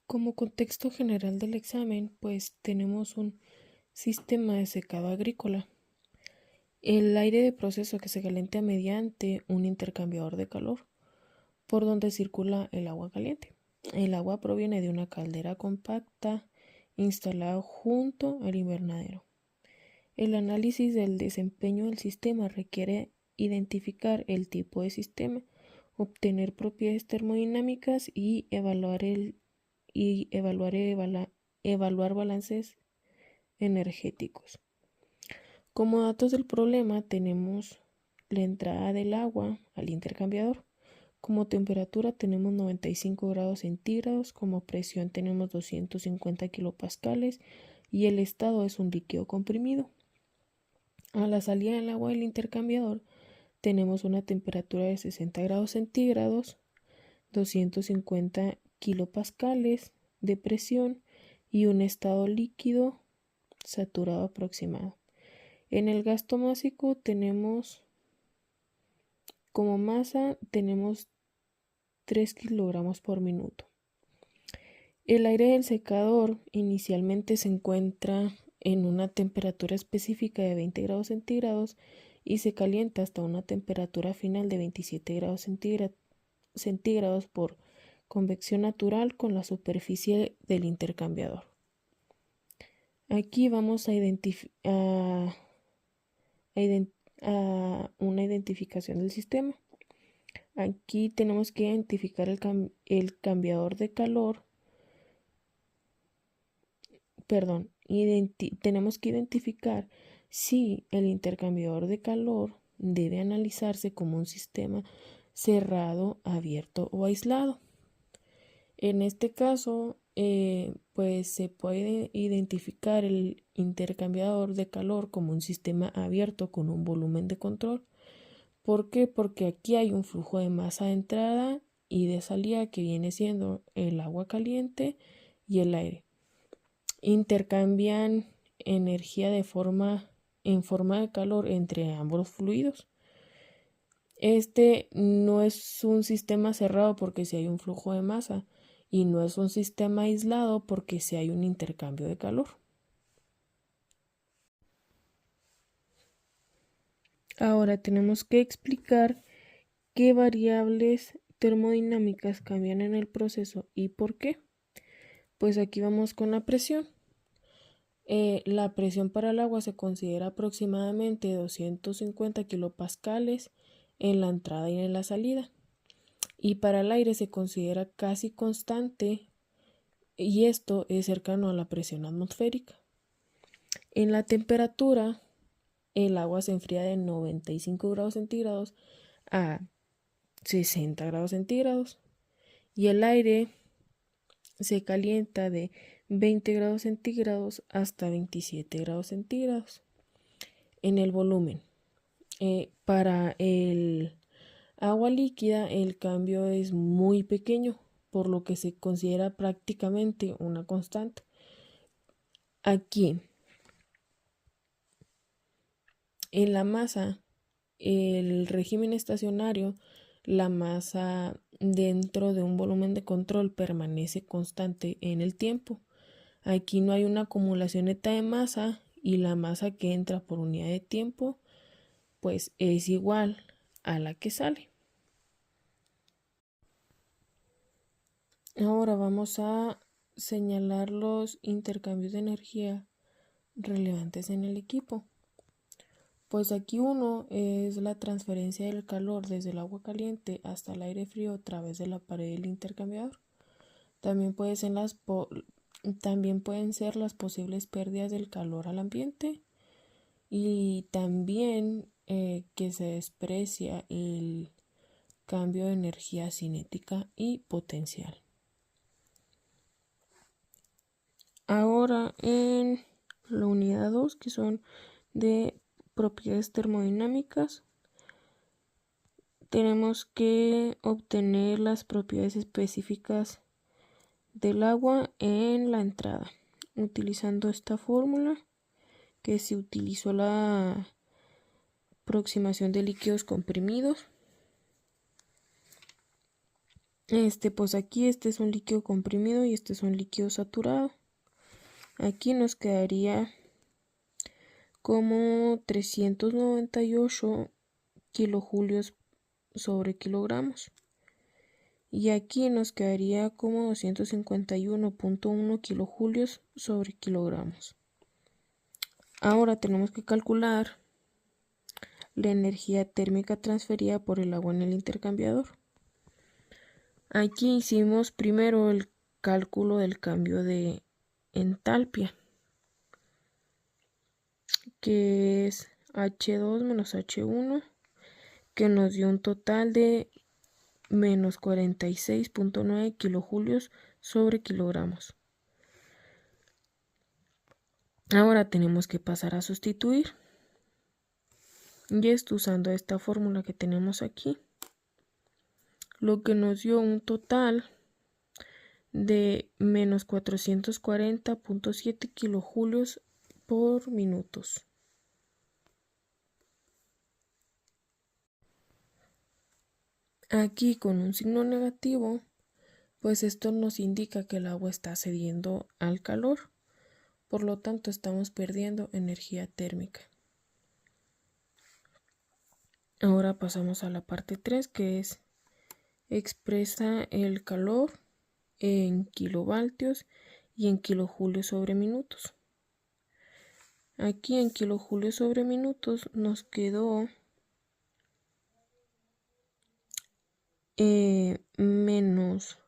Como contexto general del examen, pues tenemos un sistema de secado agrícola. El aire de proceso que se calienta mediante un intercambiador de calor, por donde circula el agua caliente. El agua proviene de una caldera compacta instalada junto al invernadero. El análisis del desempeño del sistema requiere identificar el tipo de sistema, obtener propiedades termodinámicas y evaluar balances energéticos. Como datos del problema tenemos la entrada del agua al intercambiador. Como temperatura tenemos 95 grados centígrados, como presión tenemos 250 kilopascales y el estado es un líquido comprimido. A la salida del agua del intercambiador tenemos una temperatura de 60 grados centígrados, 250 kilopascales de presión y un estado líquido saturado aproximado. En el gasto másico tenemos como masa 3 kilogramos por minuto. El aire del secador inicialmente se encuentra en una temperatura específica de 20 grados centígrados y se calienta hasta una temperatura final de 27 grados centígrados por convección natural con la superficie del intercambiador. Aquí vamos a una identificación del sistema. Aquí tenemos que identificar el cambiador de calor. Tenemos que identificar si el intercambiador de calor debe analizarse como un sistema cerrado, abierto o aislado. En este caso, pues se puede identificar el intercambiador de calor como un sistema abierto con un volumen de control. ¿Por qué? Porque aquí hay un flujo de masa de entrada y de salida que viene siendo el agua caliente y el aire. Intercambian energía en forma de calor entre ambos fluidos. Este no es un sistema cerrado porque si hay un flujo de masa y no es un sistema aislado porque si hay un intercambio de calor. Ahora tenemos que explicar qué variables termodinámicas cambian en el proceso y por qué. Pues aquí vamos con la presión. La presión para el agua se considera aproximadamente 250 kilopascales en la entrada y en la salida. Y para el aire se considera casi constante y esto es cercano a la presión atmosférica. En la temperatura, el agua se enfría de 95 grados centígrados a 60 grados centígrados y el aire se calienta de 20 grados centígrados hasta 27 grados centígrados. En el volumen, para el agua líquida el cambio es muy pequeño, por lo que se considera prácticamente una constante. Aquí, en la masa, el régimen estacionario, la masa dentro de un volumen de control permanece constante en el tiempo. Aquí no hay una acumulación neta de masa y la masa que entra por unidad de tiempo pues es igual a la que sale. Ahora vamos a señalar los intercambios de energía relevantes en el equipo. Pues aquí uno es la transferencia del calor desde el agua caliente hasta el aire frío a través de la pared del intercambiador. También pueden ser las posibles pérdidas del calor al ambiente y también que se desprecia el cambio de energía cinética y potencial. Ahora en la unidad 2, que son de propiedades termodinámicas, tenemos que obtener las propiedades específicas del agua en la entrada, utilizando esta fórmula que se utilizó la aproximación de líquidos comprimidos. Pues aquí este es un líquido comprimido y este es un líquido saturado. Aquí nos quedaría como 398 kilojulios sobre kilogramos. Y aquí nos quedaría como 251.1 kilojulios sobre kilogramos. Ahora tenemos que calcular la energía térmica transferida por el agua en el intercambiador. Aquí hicimos primero el cálculo del cambio de entalpia, que es H2 menos H1, que nos dio un total de menos 46.9 kilojulios sobre kilogramos. Ahora tenemos que pasar a sustituir. Y esto usando esta fórmula que tenemos aquí, lo que nos dio un total de menos 440.7 kilojulios por minutos. Aquí con un signo negativo, pues esto nos indica que el agua está cediendo al calor, por lo tanto estamos perdiendo energía térmica. Ahora pasamos a la parte 3, que es expresa el calor en kilovoltios y en kilojulios sobre minutos. Aquí en kilojulios sobre minutos nos quedó menos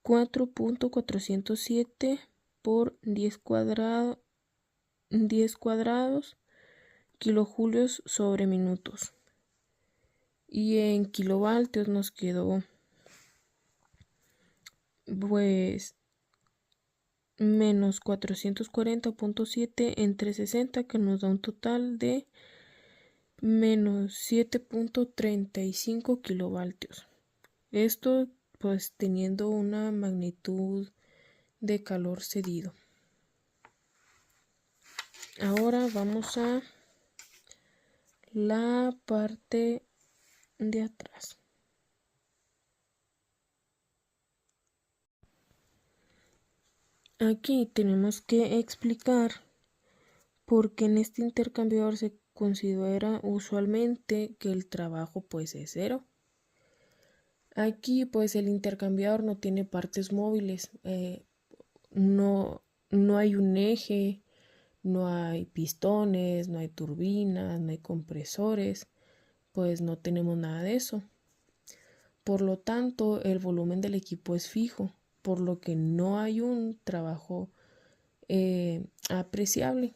4.407 por 10 cuadrados kilojulios sobre minutos. Y en kilovoltios nos quedó pues menos 440.7 entre 60, que nos da un total de menos 7.35 kilovoltios. Esto pues teniendo una magnitud de calor cedido. Ahora vamos a la parte de atrás. Aquí tenemos que explicar por qué en este intercambiador se considera usualmente que el trabajo pues es cero. Aquí pues el intercambiador no tiene partes móviles, no hay un eje, no hay pistones, no hay turbinas, no hay compresores, pues no tenemos nada de eso. Por lo tanto, el volumen del equipo es fijo, por lo que no hay un trabajo apreciable.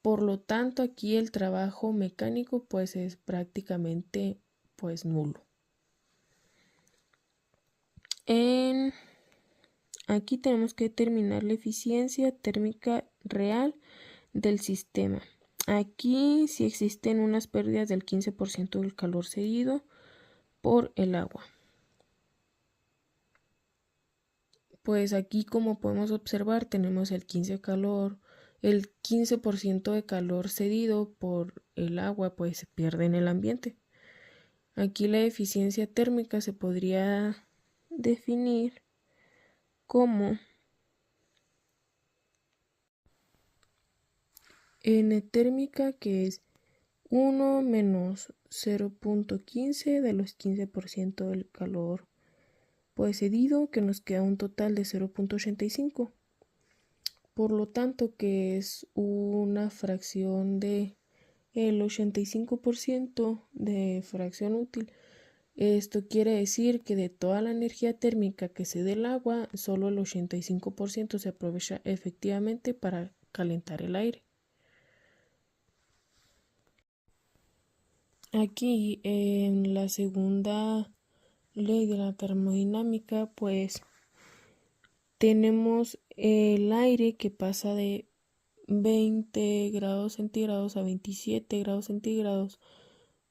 Por lo tanto, aquí el trabajo mecánico pues es prácticamente pues nulo. Aquí tenemos que determinar la eficiencia térmica real del sistema. Aquí sí existen unas pérdidas del 15% del calor cedido por el agua. Pues aquí, como podemos observar, tenemos el 15% de calor cedido por el agua pues se pierde en el ambiente. Aquí la eficiencia térmica se podría definir como N térmica, que es 1 menos 0.15 de los 15% del calor pues cedido, que nos queda un total de 0.85. Por lo tanto, que es una fracción de el 85% de fracción útil. Esto quiere decir que de toda la energía térmica que se dé el agua, solo el 85% se aprovecha efectivamente para calentar el aire. Aquí en la segunda ley de la termodinámica, pues tenemos el aire que pasa de 20 grados centígrados a 27 grados centígrados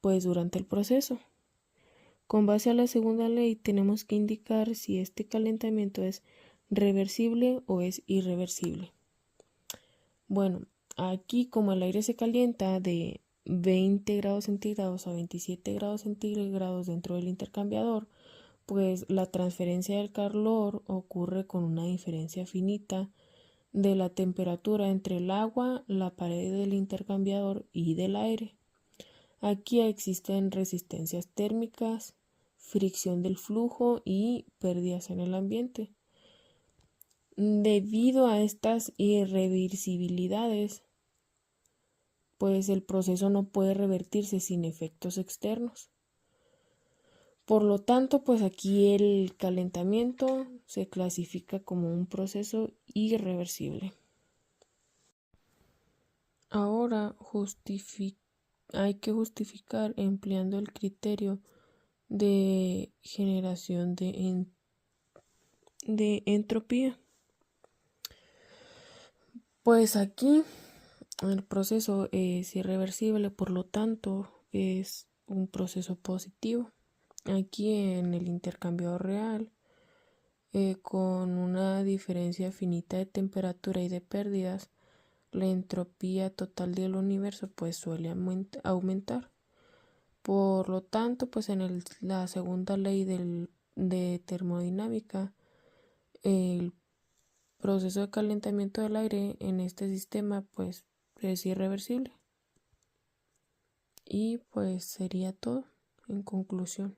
pues durante el proceso. Con base a la segunda ley tenemos que indicar si este calentamiento es reversible o es irreversible. Bueno, aquí como el aire se calienta de 20 grados centígrados a 27 grados centígrados dentro del intercambiador, pues la transferencia del calor ocurre con una diferencia finita de la temperatura entre el agua, la pared del intercambiador y del aire. Aquí existen resistencias térmicas, fricción del flujo y pérdidas en el ambiente. Debido a estas irreversibilidades, pues el proceso no puede revertirse sin efectos externos. Por lo tanto, pues aquí el calentamiento se clasifica como un proceso irreversible. Ahora hay que justificar empleando el criterio de generación de entropía. Pues aquí el proceso es irreversible, por lo tanto es un proceso positivo. Aquí en el intercambiador real, con una diferencia finita de temperatura y de pérdidas, la entropía total del universo pues suele aumentar. Por lo tanto, pues en la segunda ley de termodinámica, el proceso de calentamiento del aire en este sistema pues es irreversible. Y pues sería todo en conclusión.